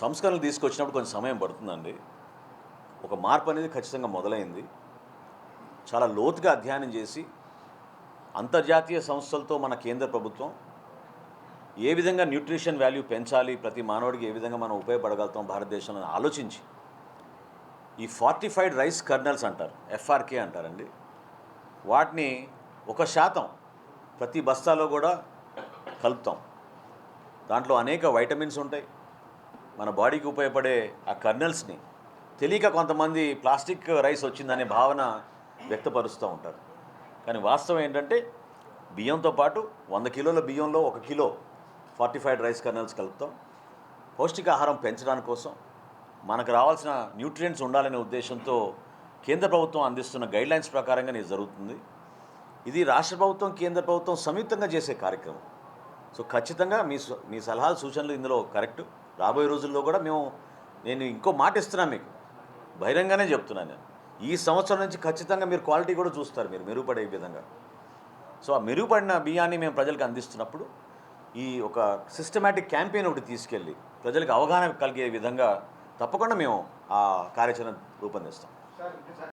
సంస్కరణలు తీసుకొచ్చినప్పుడు కొంచెం సమయం పడుతుందండి. ఒక మార్పు అనేది ఖచ్చితంగా మొదలైంది. చాలా లోతుగా అధ్యయనం చేసి అంతర్జాతీయ సంస్థలతో మన కేంద్ర ప్రభుత్వం ఏ విధంగా న్యూట్రిషన్ వాల్యూ పెంచాలి, ప్రతి మానవుడికి ఏ విధంగా మనం ఉపయోగపడగలుగుతాం భారతదేశంలో అని ఆలోచించి ఈ ఫార్టిఫైడ్ రైస్ కర్నల్స్ అంటారు, ఎఫ్ఆర్కే అంటారండి. వాటిని 1% ప్రతి బస్తాలో కూడా కలుపుతాం. దాంట్లో అనేక వైటమిన్స్ ఉంటాయి. మన బాడీకి ఉపయోగపడే ఆ కర్నల్స్ని తెలియక కొంతమంది ప్లాస్టిక్ రైస్ వచ్చిందనే భావన వ్యక్తపరుస్తూ ఉంటారు. కానీ వాస్తవం ఏంటంటే బియ్యంతో పాటు 100 కిలోల బియ్యంలో 1 కిలో ఫార్టిఫైడ్ రైస్ కర్నల్స్ కలుపుతాం. పౌష్టికాహారం పెంచడానికి కోసం మనకు రావాల్సిన న్యూట్రియంట్స్ ఉండాలనే ఉద్దేశంతో కేంద్ర ప్రభుత్వం అందిస్తున్న గైడ్లైన్స్ ప్రకారంగా ఇది జరుగుతుంది. ఇది రాష్ట్ర ప్రభుత్వం, కేంద్ర ప్రభుత్వం సంయుక్తంగా చేసే కార్యక్రమం. సో ఖచ్చితంగా మీ సలహాలు, సూచనలు ఇందులో కరెక్ట్. రాబోయే రోజుల్లో కూడా నేను ఇంకో మాట ఇస్తున్నాను, మీకు బహిరంగానే చెప్తున్నాను. నేను ఈ సంవత్సరం నుంచి ఖచ్చితంగా మీరు క్వాలిటీ కూడా చూస్తారు, మీరు మెరుగుపడే విధంగా. సో ఆ మెరుగుపడిన బియ్యాన్ని మేము ప్రజలకు అందిస్తున్నప్పుడు ఈ ఒక సిస్టమేటిక్ క్యాంపెయిన్ ఒకటి తీసుకెళ్ళి ప్రజలకు అవగాహన కలిగే విధంగా తప్పకుండా మేము ఆ కార్యాచరణ రూపొందిస్తాం.